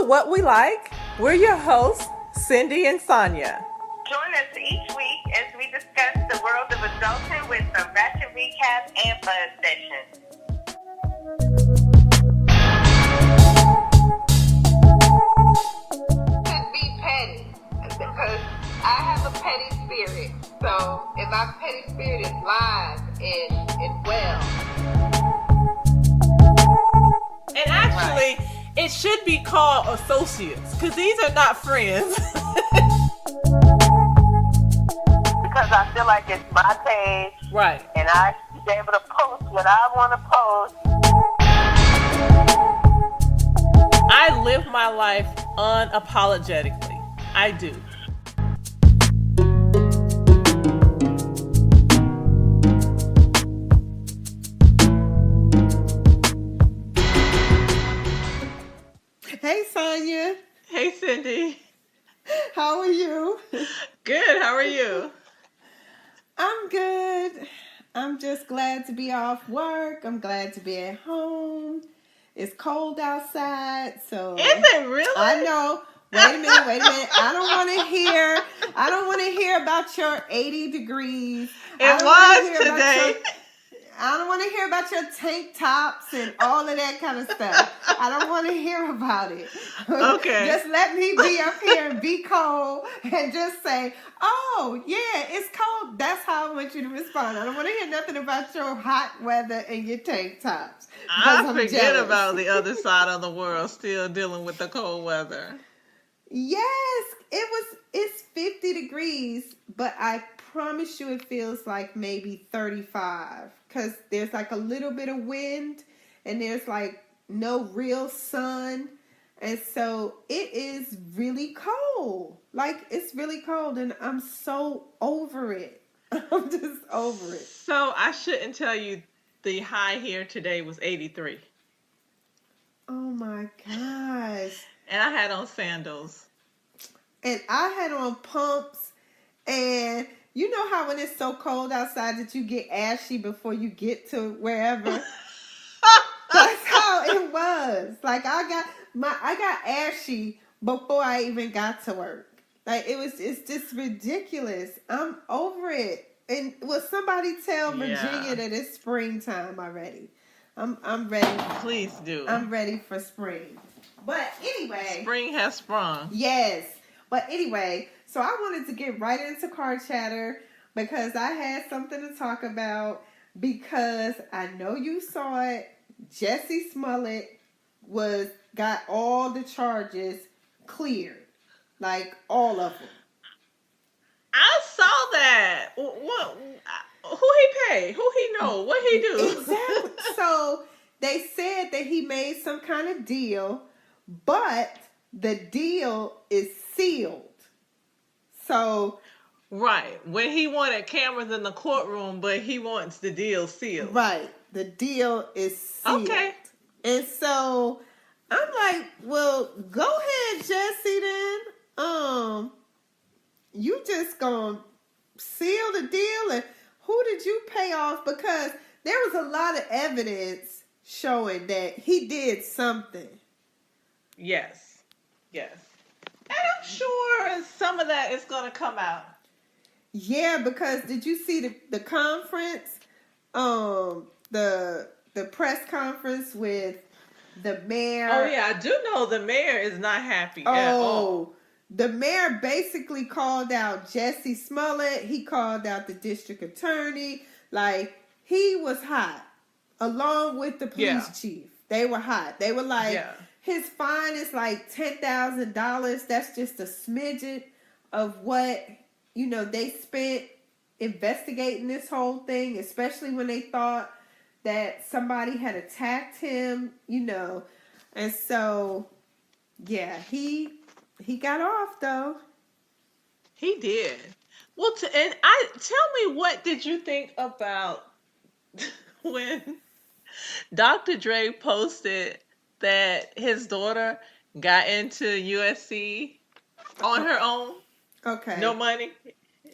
What We Like. We're your hosts, Cindy and Tanya. Join us each week as we discuss the world of adulting with some Ratchet Recap and Buzz sessions. Could be petty because I have a petty spirit. So if my petty spirit is live and well. And actually, it should be called associates because these are not friends. Because I feel like it's my page. Right. And I should be able to post what I want to post. I live my life unapologetically. I do. Hey, Sonia. Hey, Cindy. How are you? Good. How are you? I'm good. I'm just glad to be off work. I'm glad to be at home. It's cold outside, so... Is it really? I know. Wait a minute. I don't want to hear about your 80 degrees. It was today. I don't want to hear about your tank tops and all of that kind of stuff. I don't want to hear about it. Okay. Just let me be up here and be cold and just say, oh, yeah, it's cold. That's how I want you to respond. I don't want to hear nothing about your hot weather and your tank tops. I forget about the other side of the world still dealing with the cold weather. Yes, it's 50 degrees, but I promise you it feels like maybe 35 because there's like a little bit of wind and there's like no real sun. And so it is really cold. Like it's really cold and I'm so over it. I'm just over it. So I shouldn't tell you the high here today was 83. Oh my gosh. And I had on sandals. And I had on pumps. And you know how when it's so cold outside that you get ashy before you get to wherever? That's how it was. Like I got ashy before I even got to work. Like it's just ridiculous. I'm over it. And will somebody tell Virginia that it's springtime already? I'm ready. Please do. I'm ready for spring. But anyway. Spring has sprung. Yes. But anyway, so I wanted to get right into car chatter because I had something to talk about because I know you saw it. Jussie Smollett got all the charges cleared. Like all of them. I saw that. What? Who he pay? Who he know? What he do? Exactly. So they said that he made some kind of deal, but the deal is sealed. So right. When he wanted cameras in the courtroom, but he wants the deal sealed. Right. The deal is sealed. Okay. And so I'm like, well, go ahead, Jussie, then. You just gonna seal the deal, and who did you pay off? Because there was a lot of evidence showing that he did something. Yes. And I'm sure some of that is gonna come out. Yeah, because did you see the conference? The press conference with the mayor. Oh yeah, I do know the mayor is not happy at all. The mayor basically called out Jussie Smollett. He called out the district attorney. Like, he was hot. Along with the police chief. They were hot. They were like, his fine is like $10,000. That's just a smidget of what, they spent investigating this whole thing. Especially when they thought that somebody had attacked him, And so, yeah, he got off, though. He did. Well, tell me, what did you think about when Dr. Dre posted that his daughter got into USC on her own? Okay. No money,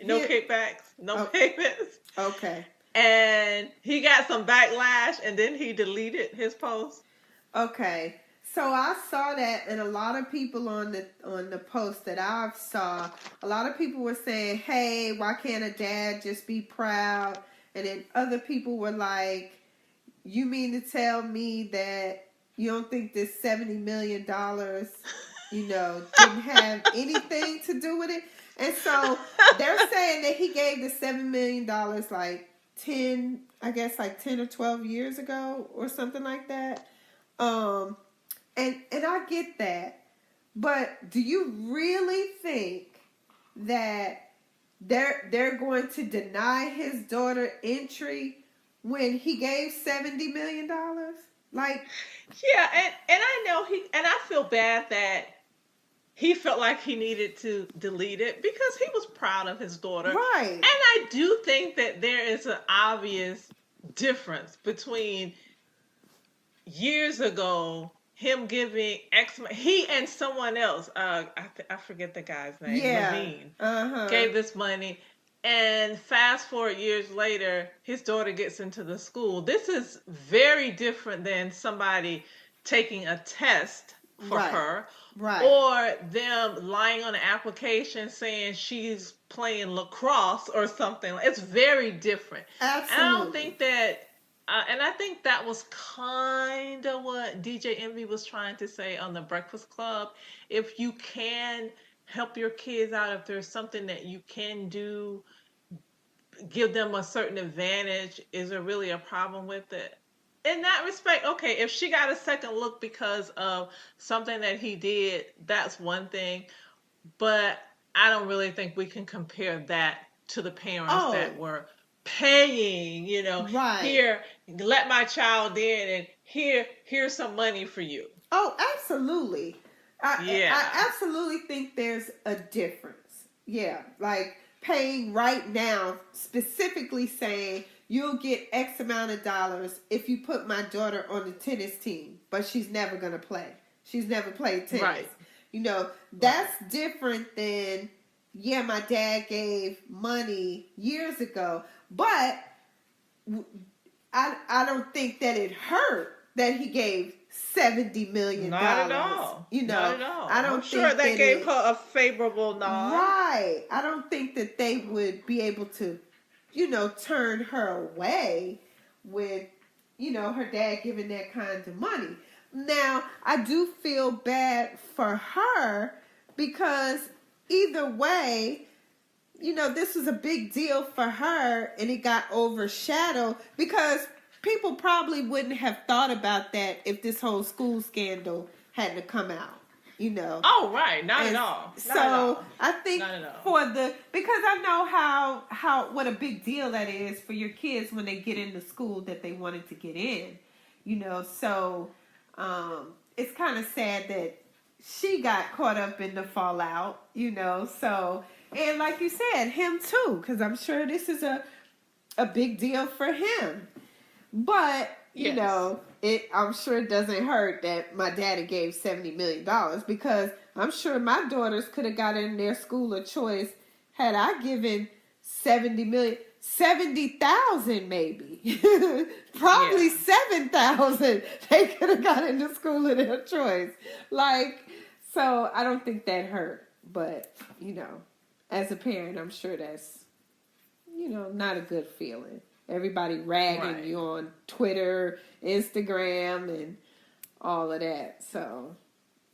no kickbacks, no payments. Okay. And he got some backlash, and then he deleted his post. Okay. So I saw that, and a lot of people on the post that I saw, a lot of people were saying, "Hey, why can't a dad just be proud?" And then other people were like, "You mean to tell me that you don't think this $70 million, didn't have anything to do with it?" And so they're saying that he gave the $7 million like 10 or 12 years ago or something like that. And I get that, but do you really think that they're going to deny his daughter entry when he gave $70 million? Like, yeah, and I know I feel bad that he felt like he needed to delete it because he was proud of his daughter. right. And I do think that there is an obvious difference between years ago him giving he and someone else, I forget the guy's name, Yeah. Levine, gave this money, and fast forward years later, his daughter gets into the school. This is very different than somebody taking a test for Right. her, Right. or them lying on an application saying she's playing lacrosse or something. It's very different. Absolutely. And I don't think that, and I think that was kind of what DJ Envy was trying to say on the Breakfast Club. If you can help your kids out, if there's something that you can do, give them a certain advantage, is there really a problem with it? In that respect, okay, if she got a second look because of something that he did, that's one thing. But I don't really think we can compare that to the parents that were paying, Right. Here, let my child in, and here's some money for you. Oh, absolutely. I absolutely think there's a difference. Yeah, like paying right now, specifically saying you'll get X amount of dollars if you put my daughter on the tennis team, but she's never going to play. She's never played tennis. Right. That's different than, yeah, my dad gave money years ago, but I don't think that it hurt that he gave $70 million. Not at all. Not at all. I don't I'm sure that gave her a favorable nod. Right. I don't think that they would be able to, turn her away with, her dad giving that kind of money. Now, I do feel bad for her because either way, this was a big deal for her and it got overshadowed because people probably wouldn't have thought about that if this whole school scandal hadn't come out, Oh, right. Not at all. I think because I know how what a big deal that is for your kids when they get into school that they wanted to get in, so it's kind of sad that she got caught up in the fallout, so, and like you said, him too, because I'm sure this is a big deal for him. But, I'm sure it doesn't hurt that my daddy gave $70 million because I'm sure my daughters could have got in their school of choice had I given $70 million. 70,000 maybe. Probably 7,000 they could have got into school of their choice. So I don't think that hurt. But, as a parent, I'm sure that's, not a good feeling. Everybody ragging you on Twitter, Instagram, and all of that. So,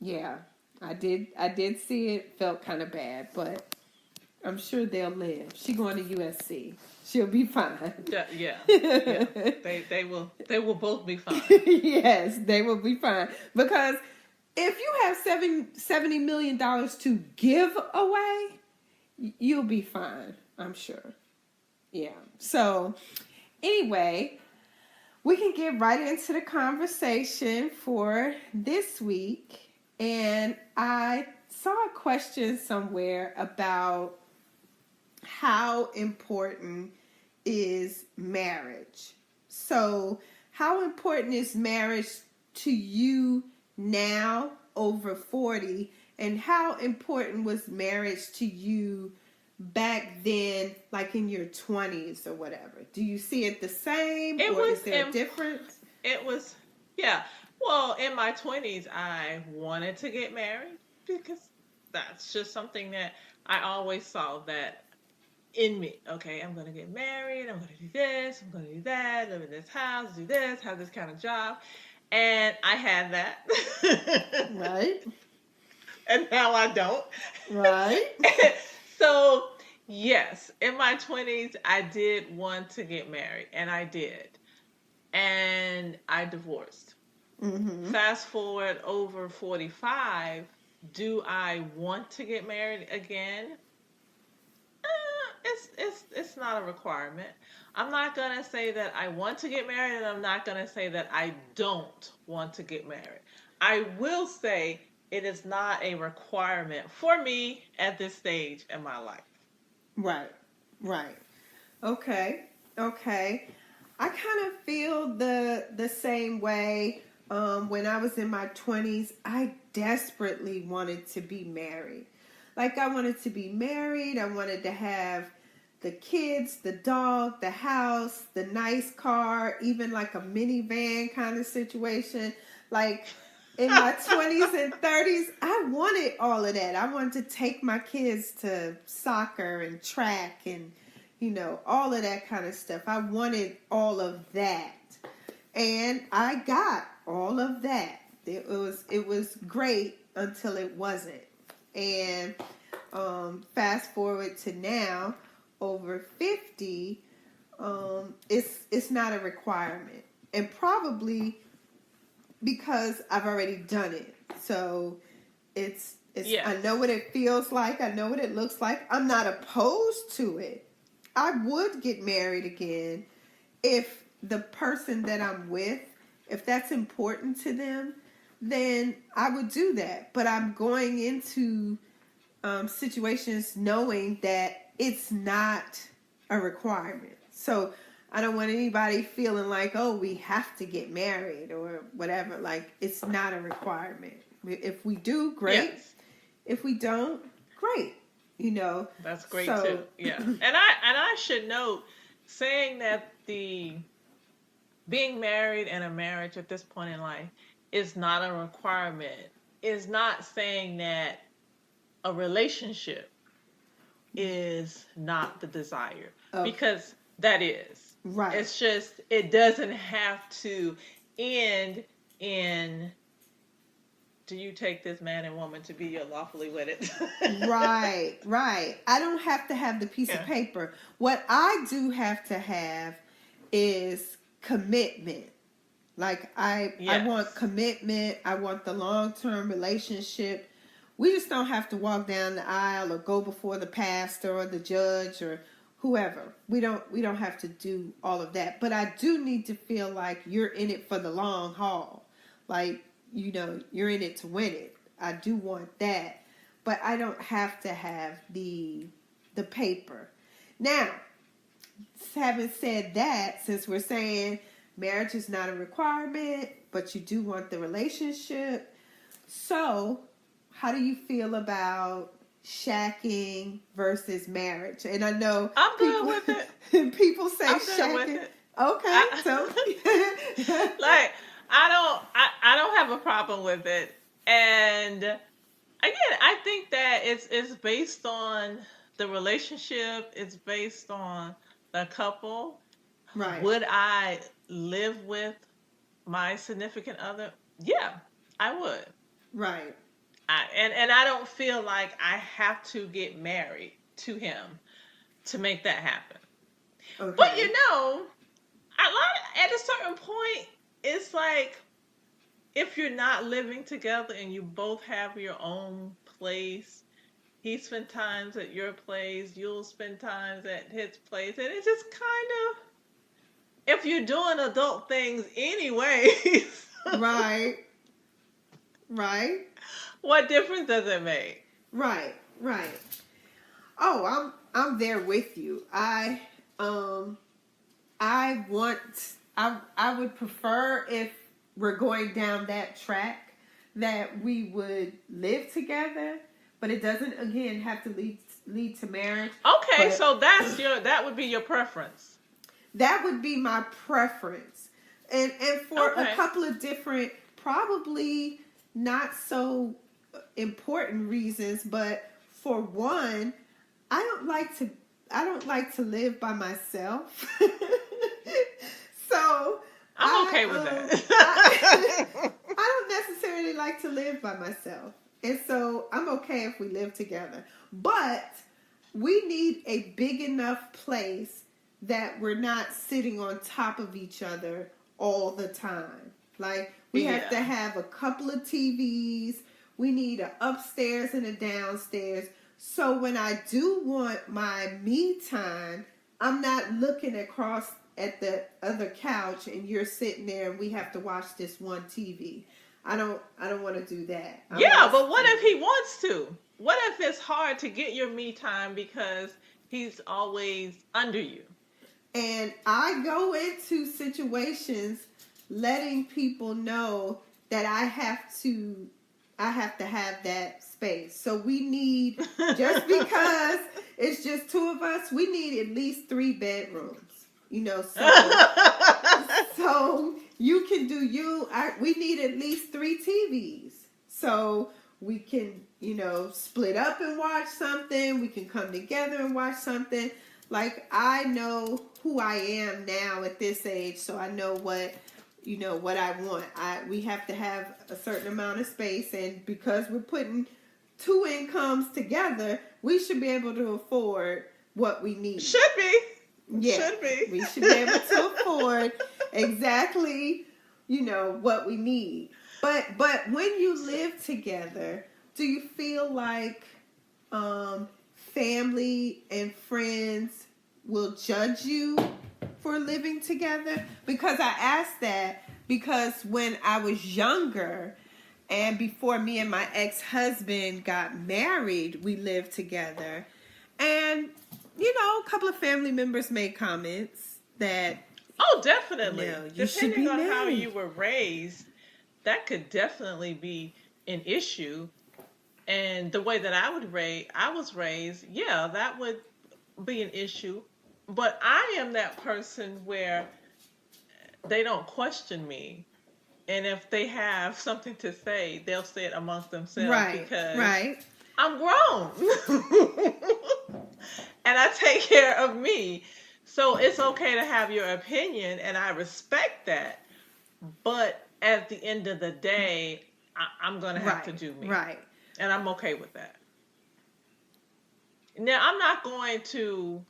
yeah, I did see it. Felt kind of bad, but I'm sure they'll live. She going to USC. She'll be fine. Yeah. They will both be fine. Yes, they will be fine. Because if you have $70 million to give away, you'll be fine, I'm sure. Yeah. So, anyway, we can get right into the conversation for this week. And I saw a question somewhere about how important is marriage. So, how important is marriage to you now over 40? And how important was marriage to you back then, like in your 20s or whatever? Do you see it the same, or is there a difference? It was, yeah. Well, in my 20s, I wanted to get married because that's just something that I always saw that in me. Okay, I'm going to get married. I'm going to do this. I'm going to do that. Live in this house. Do this. Have this kind of job. And I had that. Right. And now I don't. Right. So, yes, in my 20s, I did want to get married, and I did. And I divorced. Mm-hmm. Fast forward over 45, do I want to get married again? It's not a requirement. I'm not gonna say that I want to get married, and I'm not gonna say that I don't want to get married. I will say it is not a requirement for me at this stage in my life. Right. Right. Okay. Okay. I kind of feel the same way. When I was in my 20s, I desperately wanted to be married. Like, I wanted to be married. I wanted to have the kids, the dog, the house, the nice car, even like a minivan kind of situation. Like, in my 20s and 30s, I wanted all of that. I wanted to take my kids to soccer and track and, all of that kind of stuff. I wanted all of that. And I got all of that. It was great until it wasn't. And fast forward to now, over 50, it's not a requirement. And probably because I've already done it. So it's yes. I know what it feels like. I know what it looks like. I'm not opposed to it. I would get married again if the person that I'm with, if that's important to them, then I would do that. But I'm going into situations knowing that it's not a requirement. So I don't want anybody feeling like, oh, we have to get married or whatever. Like, it's not a requirement. If we do, great. Yes. If we don't, great. That's great too. Yeah. And I should note, saying that the being married and a marriage at this point in life is not a requirement is not saying that a relationship is not the desire. Okay. Because that is. Right. It's just, it doesn't have to end in, do you take this man and woman to be your lawfully wedded? Right. I don't have to have the piece of paper. What I do have to have is commitment. Like, I want commitment. I want the long-term relationship. We just don't have to walk down the aisle or go before the pastor or the judge or whoever. We don't have to do all of that. But I do need to feel like you're in it for the long haul. Like, you're in it to win it. I do want that. But I don't have to have the paper. Now, having said that, since we're saying marriage is not a requirement, but you do want the relationship. So, how do you feel about shacking versus marriage? And I know I'm good with it. People say I'm shacking. good with it. Okay, so like, I don't have a problem with it. And again, I think that it's based on the relationship. It's based on the couple. Right. Would I live with my significant other? Yeah, I would. Right. And I don't feel like I have to get married to him to make that happen. Okay. But at a certain point, it's like, if you're not living together and you both have your own place, he spends times at your place, you'll spend times at his place, and it's just kind of, if you're doing adult things anyway. Right. What difference does it make? Right. Oh, I'm there with you. I would prefer, if we're going down that track, that we would live together, but it doesn't, again, have to lead to marriage. Okay, so that would be your preference. That would be my preference. And for a couple of different probably not so important reasons, but for one, I don't like to live by myself. So I'm okay with that. I don't necessarily like to live by myself. And so I'm okay if we live together. But we need a big enough place that we're not sitting on top of each other all the time. Like, we have to have a couple of TVs. We need an upstairs and a downstairs. So when I do want my me time, I'm not looking across at the other couch and you're sitting there and we have to watch this one TV. I don't want to do that. But what if he wants to? What if it's hard to get your me time because he's always under you? And I go into situations letting people know that I have to have that space. So we need, just because it's just two of us, we need at least 3 bedrooms. You know, so you can do we need at least 3 TVs. So we can, split up and watch something. We can come together and watch something. Like, I know who I am now at this age, so I know what I want. We have to have a certain amount of space, and because we're putting 2 incomes together, we should be able to afford what we need. Should be. Yeah, should be. We should be able to afford exactly, what we need. But when you live together, do you feel like family and friends will judge you for living together? Because I asked that because when I was younger and before me and my ex-husband got married, we lived together. And, a couple of family members made comments that... Oh, definitely. Depending on how you were raised, that could definitely be an issue. And the way that I was raised, that would be an issue. But I am that person where they don't question me. And if they have something to say, they'll say it amongst themselves because I'm grown. And I take care of me. So it's okay to have your opinion, and I respect that. But at the end of the day, I'm going to have to do me. Right. And I'm okay with that. Now, I'm not going to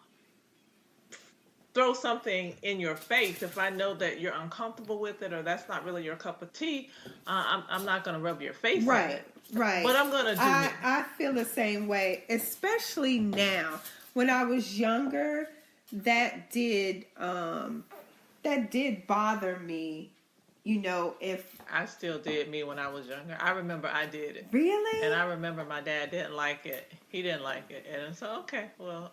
throw something in your face if I know that you're uncomfortable with it or that's not really your cup of tea. I'm not going to rub your face in it. Right. But I'm going to do me. I feel the same way, especially now. When I was younger, that did bother me. If I still did me when I was younger. I remember I did it. Really? And I remember my dad didn't like it. He didn't like it. And so, okay, well,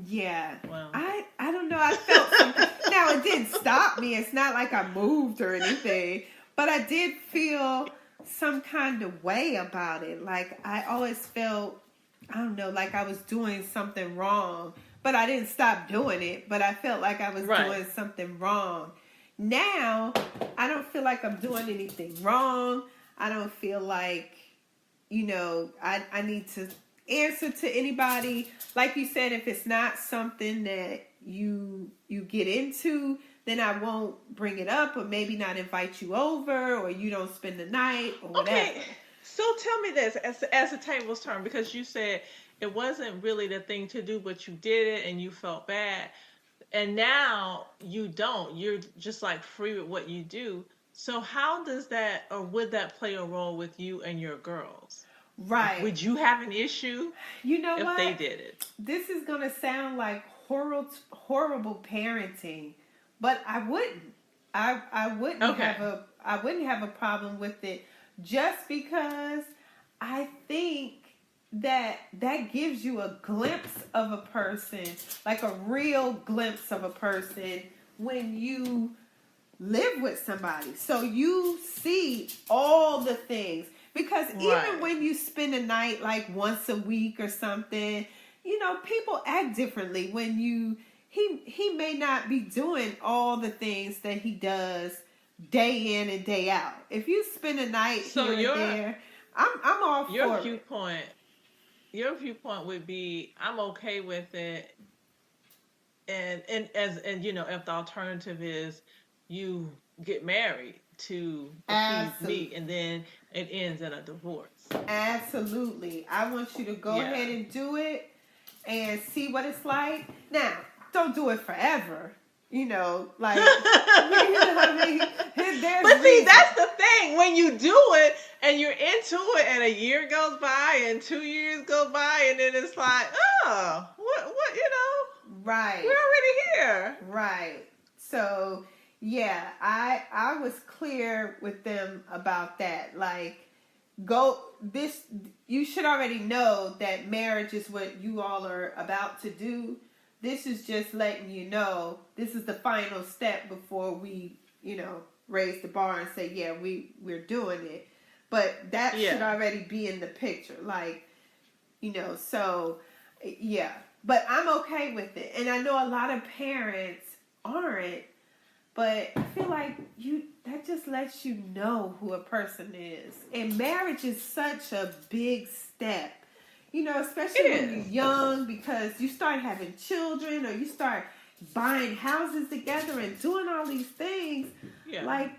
Yeah. Well. I don't know. I felt something. Now, it didn't stop me. It's not like I moved or anything. But I did feel some kind of way about it. Like, I always felt, I don't know, like I was doing something wrong. But I didn't stop doing it. But I felt like I was doing something wrong. Now, I don't feel like I'm doing anything wrong. I don't feel like, I need to answer to anybody. Like you said, if it's not something that you get into, then I won't bring it up or maybe not invite you over or you don't spend the night or whatever. Okay, so tell me this, as the tables turn, because you said it wasn't really the thing to do, but you did it and you felt bad. And now you don't. You're just like free with what you do. So how does that, or would that play a role with you and your girls? Right. Would you have an issue if they did it? This is going to sound like horrible parenting, but I wouldn't. I wouldn't have a problem with it just because I think that gives you a glimpse of a person, like a real glimpse of a person when you live with somebody. So you see all the things. Because even when you spend a night like once a week or something, people act differently when he may not be doing all the things that he does day in and day out. If you spend a night So here and there, I'm all for your it. viewpoint would be, I'm okay with it, and you know, if the alternative is you get married to appease me, and then it ends in a divorce. Absolutely. I want you to go ahead and do it and see what it's like. Now, don't do it forever. You know, like, you know what I mean? But see, that's the thing. When you do it and you're into it, and a year goes by and 2 years go by, and then it's like, oh, what, you know? Right. We're already here. Right. So, yeah, I was clear with them about that. Like, you should already know that marriage is what you all are about to do. This is just letting you know this is the final step before we, you know, raise the bar and say, yeah, we're doing it. But that should already be in the picture. Like, you know, so, yeah. But I'm okay with it. And I know a lot of parents aren't. But I feel like that just lets you know who a person is. And marriage is such a big step. You know, especially when you're young, because you start having children or you start buying houses together and doing all these things. Yeah. Like,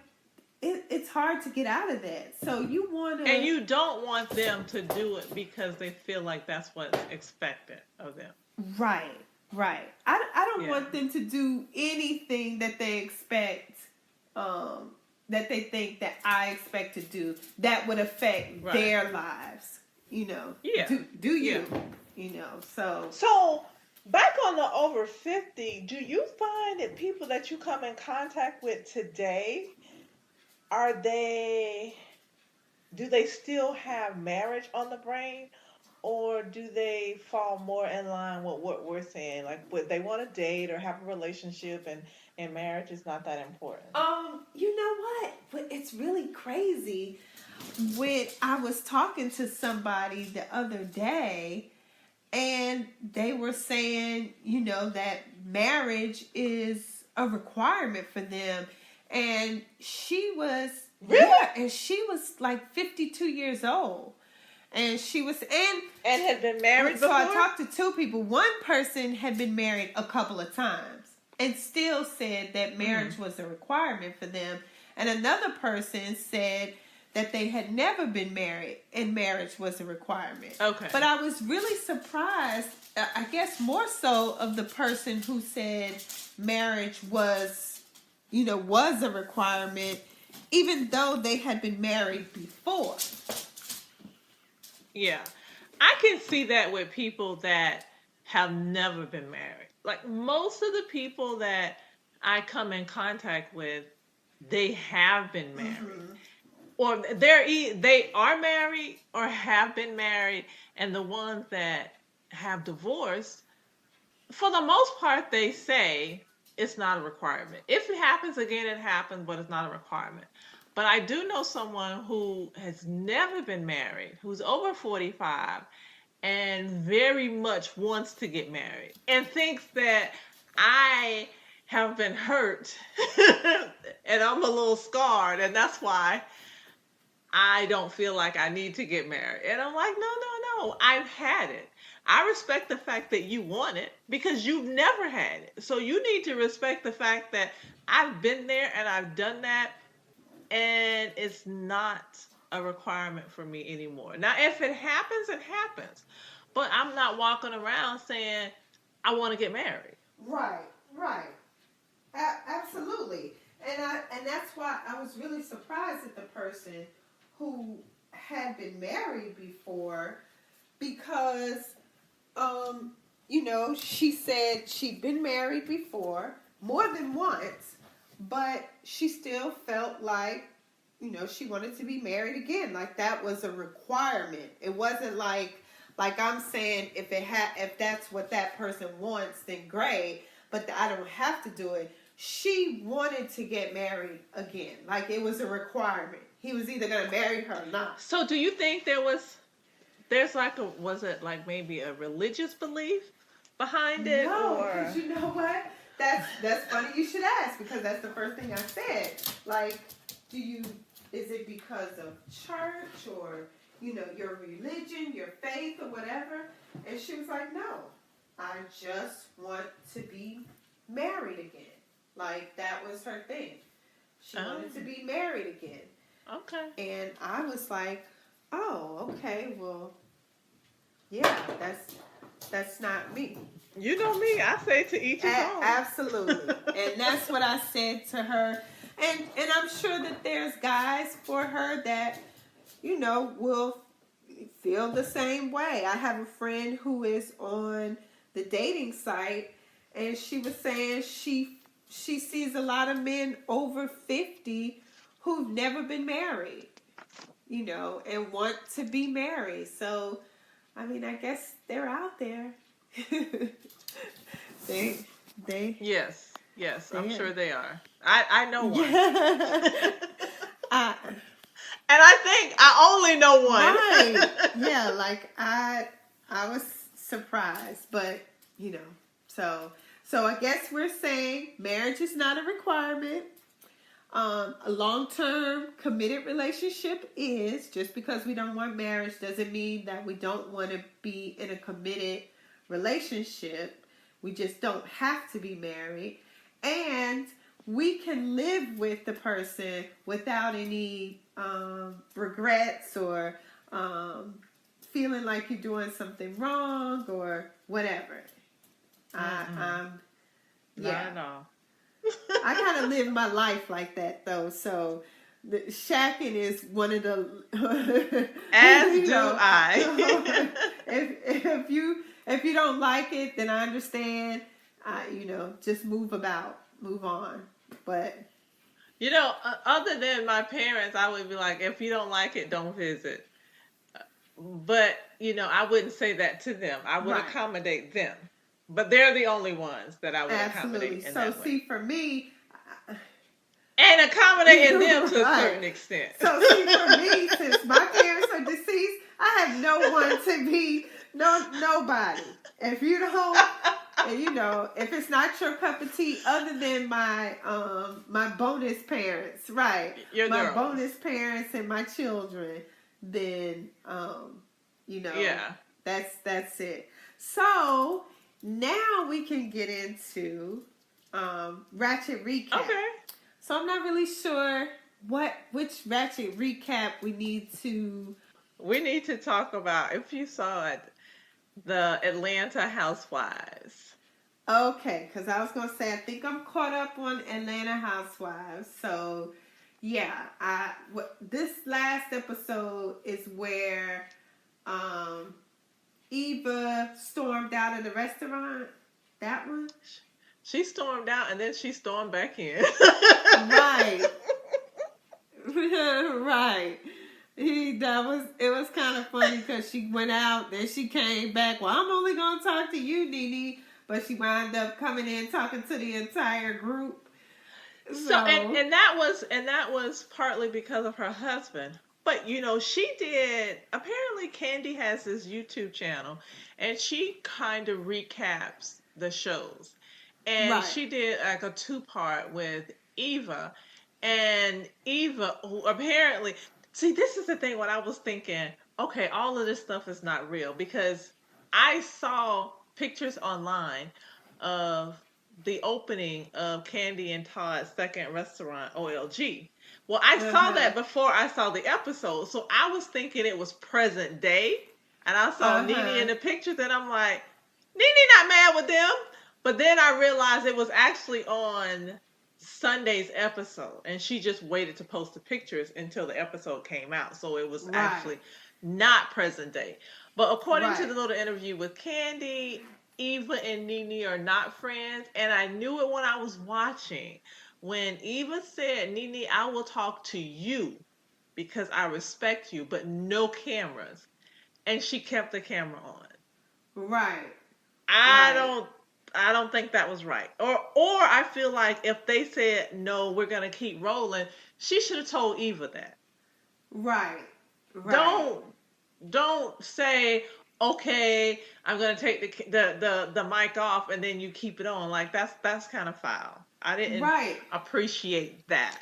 it's hard to get out of that. So you want to... And you don't want them to do it because they feel like that's what's expected of them. Right. Right. I don't want them to do anything that they expect, that they think that I expect to do that would affect their lives. You know, do you, you know, So, back on the over 50, do you find that people that you come in contact with today, do they still have marriage on the brain? Or do they fall more in line with what we're saying? Like, would they want to date or have a relationship, and marriage is not that important? You know what? But it's really crazy. When I was talking to somebody the other day, and they were saying, you know, that marriage is a requirement for them. And she was... Really? Yeah, and she was like 52 years old. And she was and had been married before? So I talked to two people. One person had been married a couple of times and still said that marriage was a requirement for them. And another person said that they had never been married and marriage was a requirement. Okay. But I was really surprised, I guess more so of the person who said marriage was a requirement, even though they had been married before. Yeah, I can see that with people that have never been married. Like, most of the people that I come in contact with, they have been married. Or they are married or have been married. And the ones that have divorced, for the most part, they say it's not a requirement. If it happens again, it happens, but it's not a requirement. But I do know someone who has never been married, who's over 45, and very much wants to get married, and thinks that I have been hurt, and I'm a little scarred, and that's why I don't feel like I need to get married. And I'm like, no, I've had it. I respect the fact that you want it because you've never had it. So you need to respect the fact that I've been there and I've done that. And it's not a requirement for me anymore. Now, if it happens, it happens. But I'm not walking around saying, I want to get married. Right. Absolutely. And that's why I was really surprised at the person who had been married before, because, you know, she said she'd been married before, more than once, but she still felt like, you know, she wanted to be married again. Like that was a requirement. It wasn't like I'm saying if that's what that person wants, then great, but I don't have to do it. She wanted to get married again. Like it was a requirement. He was either going to marry her or not. So do you think was it like maybe a religious belief behind it? No, because you know what? That's funny you should ask, because that's the first thing I said. Like, is it because of church or, your religion, your faith or whatever? And she was like, no, I just want to be married again. Like, that was her thing. She wanted to be married again. Okay. And I was like, oh, okay, well, yeah, that's not me. You know me. I say to each his own. Absolutely. And that's what I said to her. And I'm sure that there's guys for her that, will feel the same way. I have a friend who is on the dating site, and she was saying she sees a lot of men over 50 who've never been married, and want to be married. So, I mean, I guess they're out there. they Yes, I'm sure they are. I know one. And I think I only know one. Right. Yeah, like I was surprised, but so I guess we're saying marriage is not a requirement. A long-term committed relationship is. Just because we don't want marriage doesn't mean that we don't want to be in a committed relationship. We just don't have to be married. And we can live with the person without any regrets or feeling like you're doing something wrong or whatever. Not at all. I kind of live my life like that, though. So, shacking is one of the. As do I. If you don't like it, then I understand. Just move on. But other than my parents, I would be like, if you don't like it, don't visit. But I wouldn't say that to them. I would accommodate them. But they're the only ones that I would accommodate in that way. So, see, for me... And accommodating them to a certain extent. So, see, for me, since my parents are deceased, I have no one to be... nobody. If you don't... if it's not your cup of tea, other than my bonus parents, right? My bonus parents and my children, then, yeah. That's it. So... Now we can get into Ratchet Recap. Okay. So I'm not really sure which Ratchet Recap we need to... We need to talk about, if you saw it, the Atlanta Housewives. Okay, because I was going to say, I think I'm caught up on Atlanta Housewives. So, yeah, this last episode is where... Eva stormed out of the restaurant. That one? She stormed out and then she stormed back in. Right. Right. It was kind of funny because she went out, then she came back. Well, I'm only going to talk to you, NeNe. But she wound up coming in talking to the entire group. So and that was partly because of her husband. But, she did, apparently Candy has this YouTube channel, and she kind of recaps the shows. And she did like a 2-part with Eva. And Eva, who apparently, see, this is the thing when I was thinking, okay, all of this stuff is not real. Because I saw pictures online of the opening of Candy and Todd's second restaurant, OLG. Well, I saw that before I saw the episode, so I was thinking it was present day, and I saw NeNe in the pictures, and I'm like, NeNe not mad with them, but then I realized it was actually on Sunday's episode, and she just waited to post the pictures until the episode came out, so it was actually not present day. But according to the little interview with Candy, Eva and NeNe are not friends, and I knew it when I was watching. When Eva said, NeNe, I will talk to you because I respect you, but no cameras. And she kept the camera on. Right. I don't think that was right. Or I feel like if they said, no, we're going to keep rolling, she should have told Eva that. Right. Don't say, okay, I'm gonna take the mic off and then you keep it on. Like that's kind of foul. I didn't Right. appreciate that.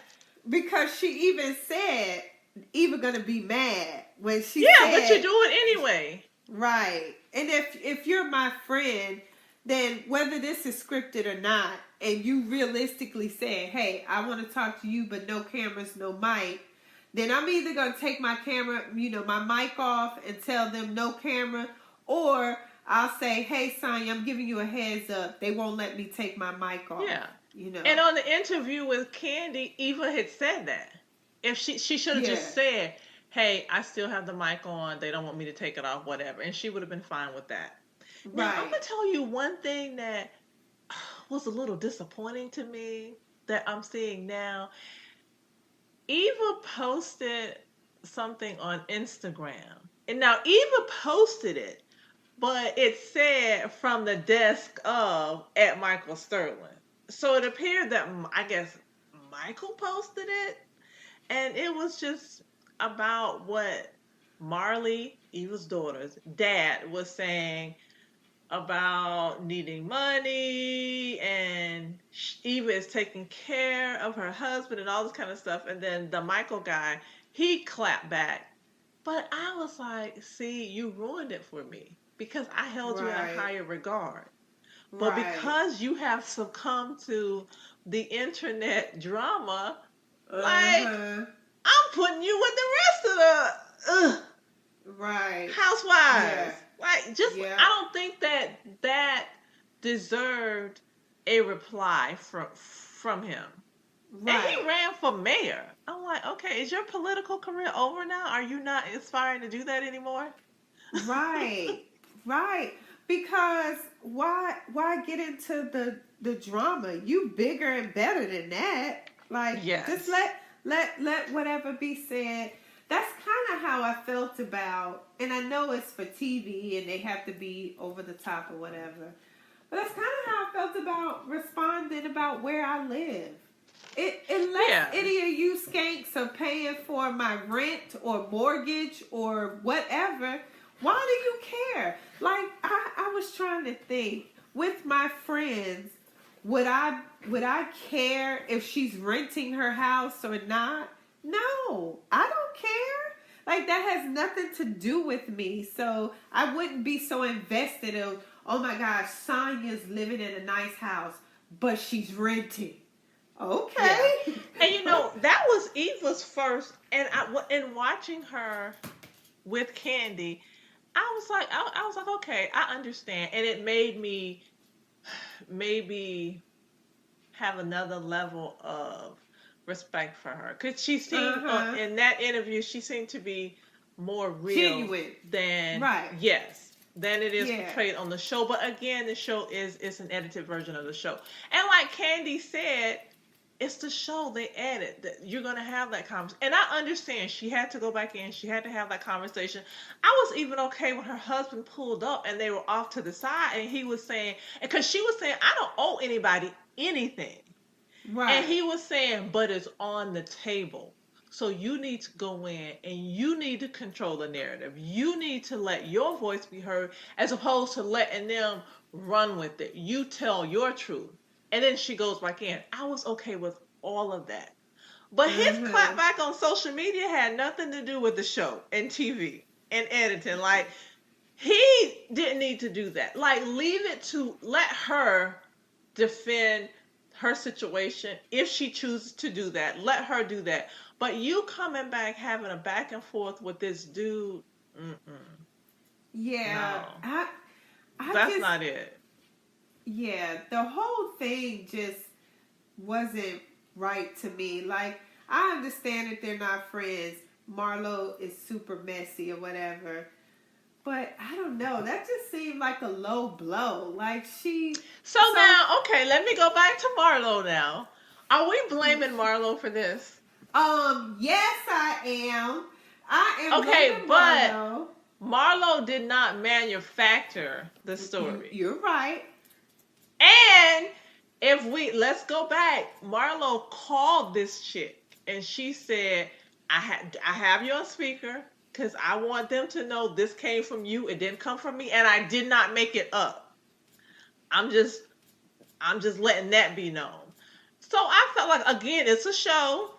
Because she even said, Eva gonna be mad when she Yeah, but you said, do it anyway. right. And if you're my friend, then whether this is scripted or not, and you realistically say, hey, I want to talk to you, but no cameras, no mic, then I'm either gonna take my camera, my mic off and tell them no camera, or I'll say, hey, Tanya, I'm giving you a heads up. They won't let me take my mic off. Yeah. And on the interview with Candy, Eva had said that. If she should have just said, hey, I still have the mic on. They don't want me to take it off, whatever. And she would have been fine with that. Now, Right. I'm going to tell you one thing that was a little disappointing to me that I'm seeing now. Eva posted something on Instagram. And now Eva posted it, but it said from the desk of at Michael Sterling. So it appeared that, I guess, Michael posted it. And it was just about what Marley, Eva's daughter's dad, was saying about needing money, and Eva is taking care of her husband and all this kind of stuff. And then the Michael guy, he clapped back. But I was like, see, you ruined it for me because I held you in a higher regard. But because you have succumbed to the internet drama, like, I'm putting you with the rest of the housewives. Yeah. Like, just I don't think that deserved a reply from him. Right. And he ran for mayor. I'm like, okay, is your political career over now? Are you not aspiring to do that anymore? Right. Right. Because why get into the drama? You bigger and better than that. Like, just let whatever be said. That's kind of how I felt about, and I know it's for TV and they have to be over the top or whatever, but that's kind of how I felt about responding about where I live. Unless any of you skanks are paying for my rent or mortgage or whatever, why do you care? Like, I was trying to think, with my friends, would I care if she's renting her house or not? No, I don't care. Like, that has nothing to do with me. So I wouldn't be so invested of, oh my gosh, Sonya's living in a nice house, but she's renting. Okay. Yeah. And that was Eva's first, and in watching her with Candy, I was like, okay, I understand. And it made me maybe have another level of respect for her, because she seemed in that interview, she seemed to be more real, genuine than than it is portrayed on the show. But again, the show is an edited version of the show, and like Candy said, it's the show. They edit that. You're gonna have that conversation, and I understand she had to go back in. She had to have that conversation. I was even okay when her husband pulled up and they were off to the side, and he was saying, because she was saying, I don't owe anybody anything. Right. And he was saying, but it's on the table. So you need to go in and you need to control the narrative. You need to let your voice be heard as opposed to letting them run with it. You tell your truth. And then she goes back in. I was okay with all of that. But his clapback on social media had nothing to do with the show and TV and editing. Like, he didn't need to do that. Like, let her defend her situation. If she chooses to do that, let her do that. But you coming back having a back and forth with this dude, yeah, no. That's not it. Yeah, the whole thing just wasn't right to me. Like, I understand that they're not friends. Marlo is super messy or whatever. But I don't know. That just seemed like a low blow. Like, So now, okay, let me go back to Marlo now. Are we blaming Marlo for this? Yes, I am. I am. Okay, but Marlo did not manufacture the story. You're right. And let's go back. Marlo called this chick and she said, I have you on speaker. because I want them to know this came from you. It didn't come from me, and I did not make it up. I'm just I'm just letting that be known. So I felt like, again, it's a show,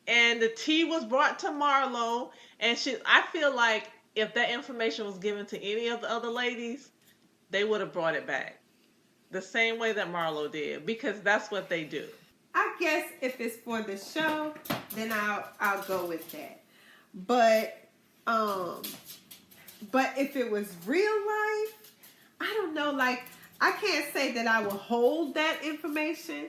and the tea was brought to Marlo, and I feel like if that information was given to any of the other ladies, they would have brought it back the same way that Marlo did, because that's what they do. I guess if it's for the show, then I'll go with that. But but if it was real life, I don't know. Like, I can't say that I will hold that information,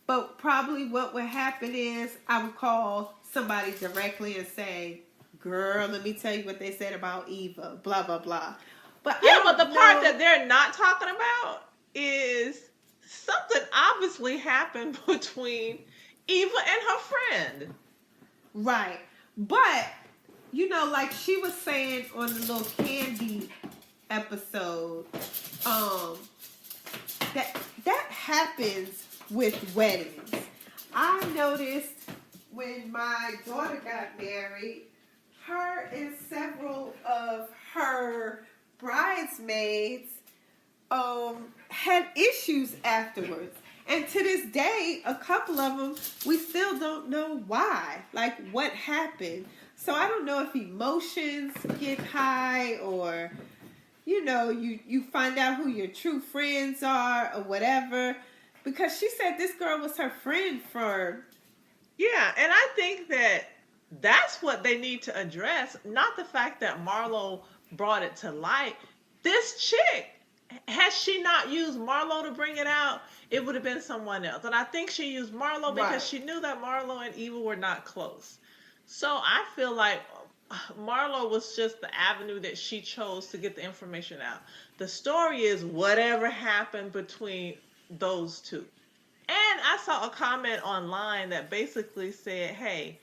but probably what would happen is I would call somebody directly and say, "Girl, let me tell you what they said about Eva, blah blah blah." But yeah, but the part that they're not talking about is something obviously happened between Eva and her friend. Right. But, you know, like she was saying on the little Candy episode, that happens with weddings. I noticed when my daughter got married, her and several of her bridesmaids had issues afterwards. And to this day, a couple of them, we still don't know why. Like, what happened. So I don't know if emotions get high, or, you know, you find out who your true friends are or whatever. Because she said this girl was her friend for... Yeah, and I think that that's what they need to address, not the fact that Marlo brought it to light. This chick, had she not used Marlo to bring it out, it would have been someone else. And I think she used Marlo because she knew that Marlo and Eva were not close. So I feel like Marlo was just the avenue that she chose to get the information out. The story is whatever happened between those two. And I saw a comment online that basically said, hey,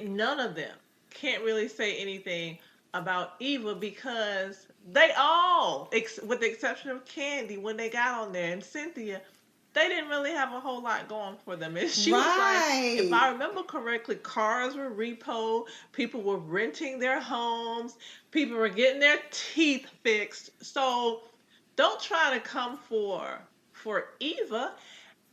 none of them can't really say anything about Eva, because they all, with the exception of Candy, when they got on there, and Cynthia, they didn't really have a whole lot going for them. And she was like, if I remember correctly, cars were repoed, people were renting their homes, people were getting their teeth fixed. So don't try to come for Eva.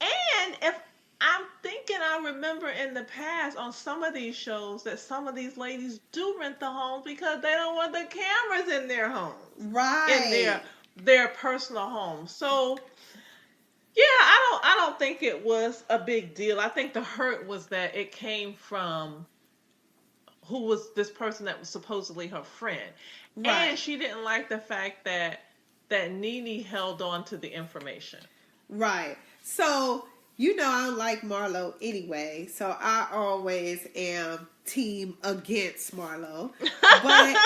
And if I'm thinking, I remember in the past on some of these shows that some of these ladies do rent the homes because they don't want the cameras in their homes. Right. In their personal homes. So yeah, I don't think it was a big deal. I think the hurt was that it came from who was this person that was supposedly her friend. Right. And she didn't like the fact that NeNe held on to the information. Right. So, you know, I don't like Marlo anyway, so I always am team against Marlo. But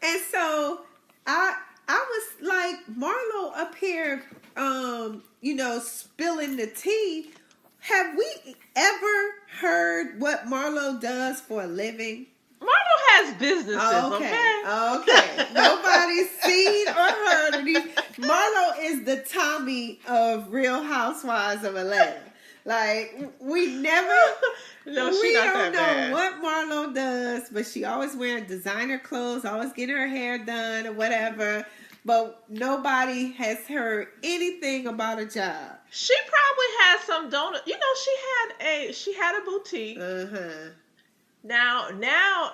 and so I was like, Marlo up here, you know, spilling the tea. Have we ever heard what Marlo does for a living? Marlo has businesses, okay? Nobody's seen or heard of these. Marlo is the Tommy of Real Housewives of Atlanta. Like, we never... No, she not don't that know bad. what Marlo does, but she always wearing designer clothes, always getting her hair done or whatever. But nobody has heard anything about a job. She probably has some donut. You know, she had a boutique. Uh-huh. Now,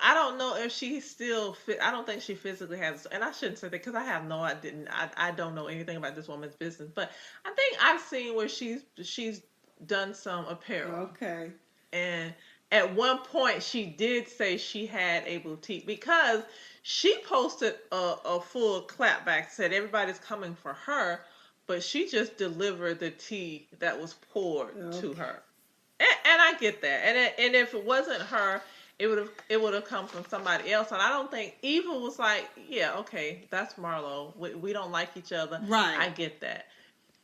I don't know if she still I don't think she physically has, and I shouldn't say that because I don't know anything about this woman's business, but I think I've seen where she's done some apparel. Okay. And at one point she did say she had a boutique, because she posted a full clapback, said everybody's coming for her, but she just delivered the tea that was poured to her. And I get that. And if it wasn't her, it would have come from somebody else. And I don't think Eva was like, yeah, okay, that's Marlo. We don't like each other. Right. I get that.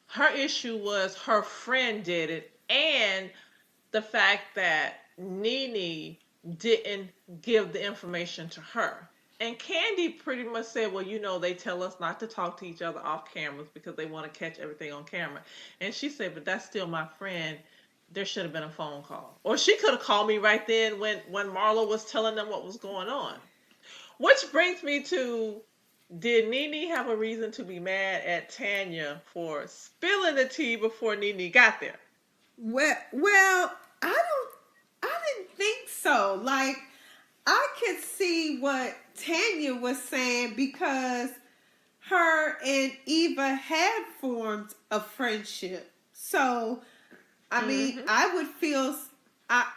Her issue was her friend did it, and the fact that NeNe didn't give the information to her. And Candy pretty much said, well, you know, they tell us not to talk to each other off cameras because they want to catch everything on camera. And she said, but that's still my friend. There should have been a phone call. Or she could have called me right then when Marlo was telling them what was going on. Which brings me to, did NeNe have a reason to be mad at Tanya for spilling the tea before NeNe got there? Well, I didn't think so. Like, I could see what Tanya was saying because her and Eva had formed a friendship. So, I mean, I would feel,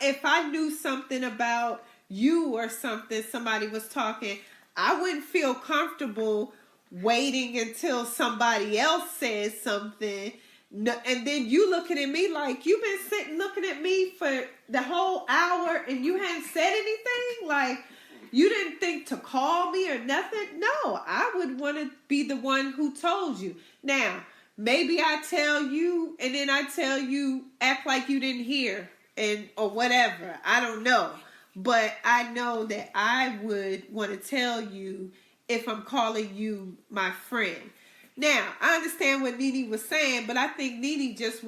if I knew something about you or something, somebody was talking, I wouldn't feel comfortable waiting until somebody else says something. No, and then you looking at me like you've been sitting looking at me for the whole hour and you hadn't said anything. Like, you didn't think to call me or nothing. No, I would want to be the one who told you. Now, maybe I tell you and then I tell you, act like you didn't hear or whatever. I don't know. But I know that I would want to tell you if I'm calling you my friend. Now, I understand what NeNe was saying, but I think NeNe just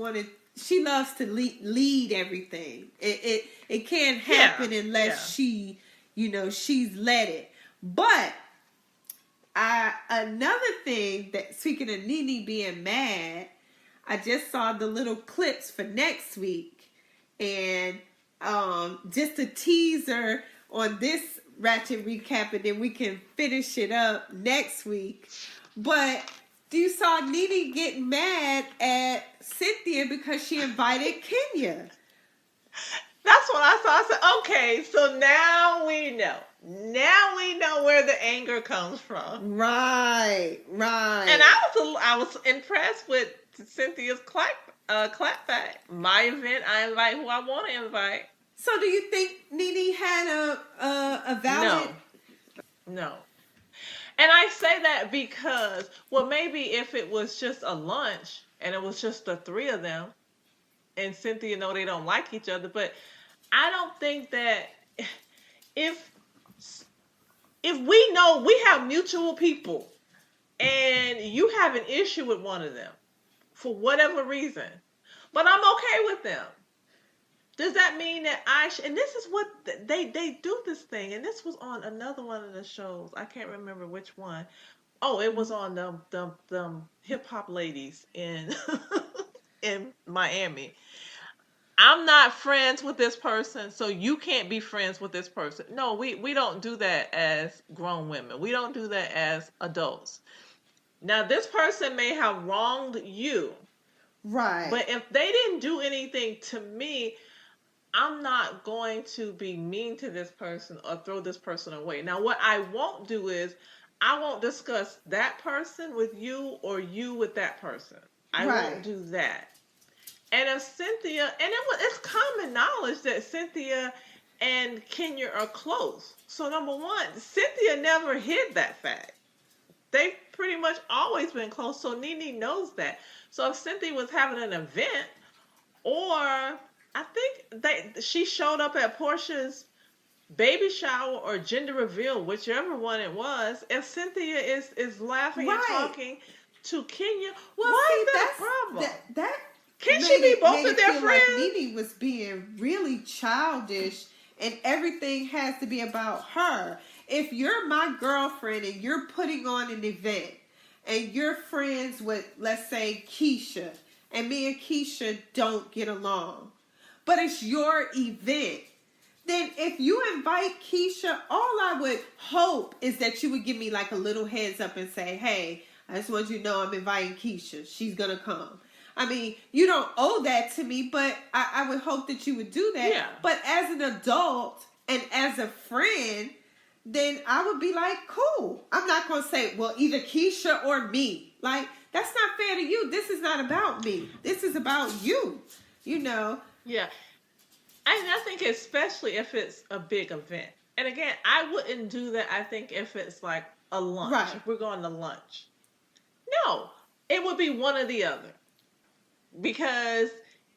she loves to lead everything. It can't happen unless she's led it. But another thing that, speaking of NeNe being mad, I just saw the little clips for next week. And just a teaser on this Ratchet Recap, and then we can finish it up next week. But you saw NeNe getting mad at Cynthia because she invited Kenya. That's what I saw. I said, okay, so now we know. Now we know where the anger comes from. Right. And I was impressed with Cynthia's clapback. My event, I invite who I want to invite. So do you think NeNe had a valid? No. And I say that because, well, maybe if it was just a lunch and it was just the three of them, and Cynthia know they don't like each other, but I don't think that if we know we have mutual people and you have an issue with one of them for whatever reason, but I'm okay with them, does that mean that and this is what they do this thing, and this was on another one of the shows. I can't remember which one. Oh, it was on the hip hop ladies in in Miami. I'm not friends with this person, so you can't be friends with this person. No, we don't do that as grown women. We don't do that as adults. Now, this person may have wronged you. Right. But if they didn't do anything to me, I'm not going to be mean to this person or throw this person away. Now, what I won't do is I won't discuss that person with you or you with that person. I won't do that. And if Cynthia, and it's common knowledge that Cynthia and Kenya are close. So number one, Cynthia never hid that fact. They've pretty much always been close. So NeNe knows that. So if Cynthia was having an event, or I think she showed up at Portia's baby shower or gender reveal, whichever one it was, if Cynthia is laughing and talking to Kenya, why is that a problem? Can she be both of their friends? Like NeNe was being really childish, and everything has to be about her. If you're my girlfriend and you're putting on an event, and you're friends with, let's say, Keisha, and me and Keisha don't get along, but it's your event, then if you invite Keisha, all I would hope is that you would give me like a little heads up and say, hey, I just want you to know I'm inviting Keisha. She's going to come. I mean, you don't owe that to me, but I would hope that you would do that. Yeah. But as an adult and as a friend, then I would be like, cool. I'm not going to say, well, either Keisha or me. Like, that's not fair to you. This is not about me. This is about you, you know. Yeah. I think especially if it's a big event. And again, I wouldn't do that, I think, if it's like a lunch. Right. If we're going to lunch. No. It would be one or the other. Because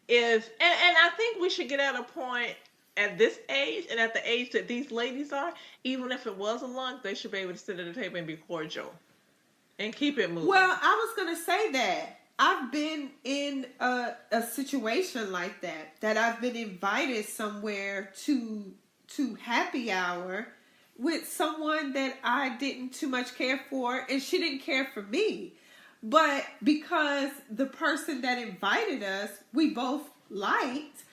and I think we should get at a point at this age and at the age that these ladies are, even if it was a lunch, they should be able to sit at the table and be cordial and keep it moving. Well, I was going to say that. I've been in a situation like that I've been invited somewhere to happy hour, with someone that I didn't too much care for, and she didn't care for me. But because the person that invited us, we both liked,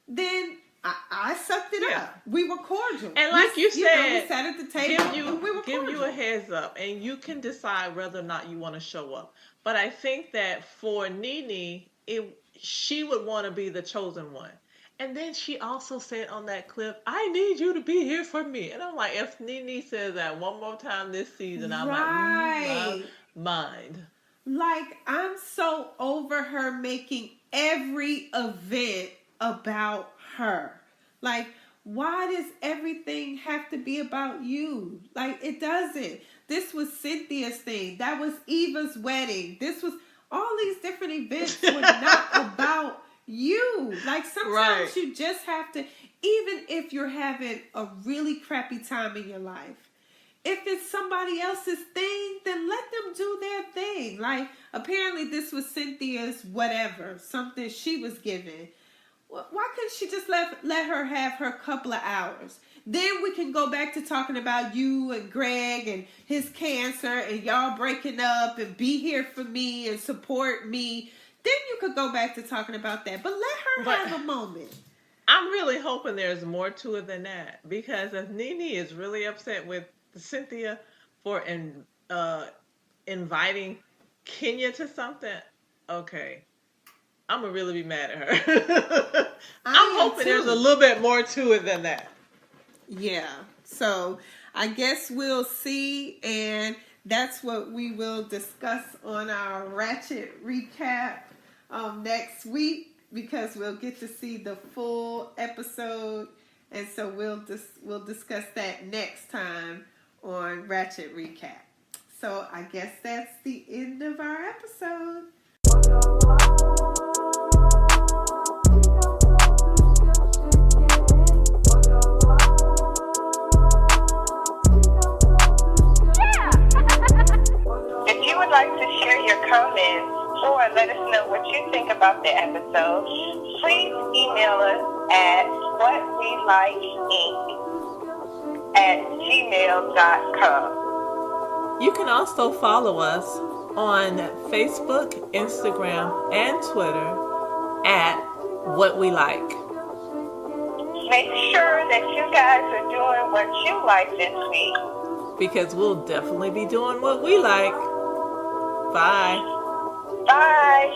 then I sucked it up. We were cordial. And like you said, we sat at the table and we were give cordial. you a heads up, and you can decide whether or not you want to show up. But I think that for NeNe, she would want to be the chosen one. And then she also said on that clip, "I need you to be here for me." And I'm like, if NeNe says that one more time this season, I'm like, mind. Like, I'm so over her making every event about her. Like, why does everything have to be about you? Like, it doesn't. This was Cynthia's thing. That was Eva's wedding. This was all these different events were not about you. Like, sometimes you just have to, even if you're having a really crappy time in your life, if it's somebody else's thing, then let them do their thing. Like, apparently this was Cynthia's whatever, something she was given. Why couldn't she just let her have her couple of hours? Then we can go back to talking about you and Greg and his cancer and y'all breaking up and be here for me and support me. Then you could go back to talking about that. But let her have a moment. I'm really hoping there's more to it than that. Because if NeNe is really upset with Cynthia for inviting Kenya to something, okay, I'm gonna really be mad at her. I'm hoping there's a little bit more to it than that. Yeah, so I guess we'll see, and that's what we will discuss on our Ratchet Recap next week, because we'll get to see the full episode, and so we'll discuss that next time on Ratchet Recap. So I guess that's the end of our episode. If you would like to share your comments or let us know what you think about the episode, please email us at whawelikeinc@gmail.com. You can also follow us on Facebook, Instagram, and Twitter at What We Like. Make sure that you guys are doing what you like this week, because we'll definitely be doing what we like. Bye. Bye.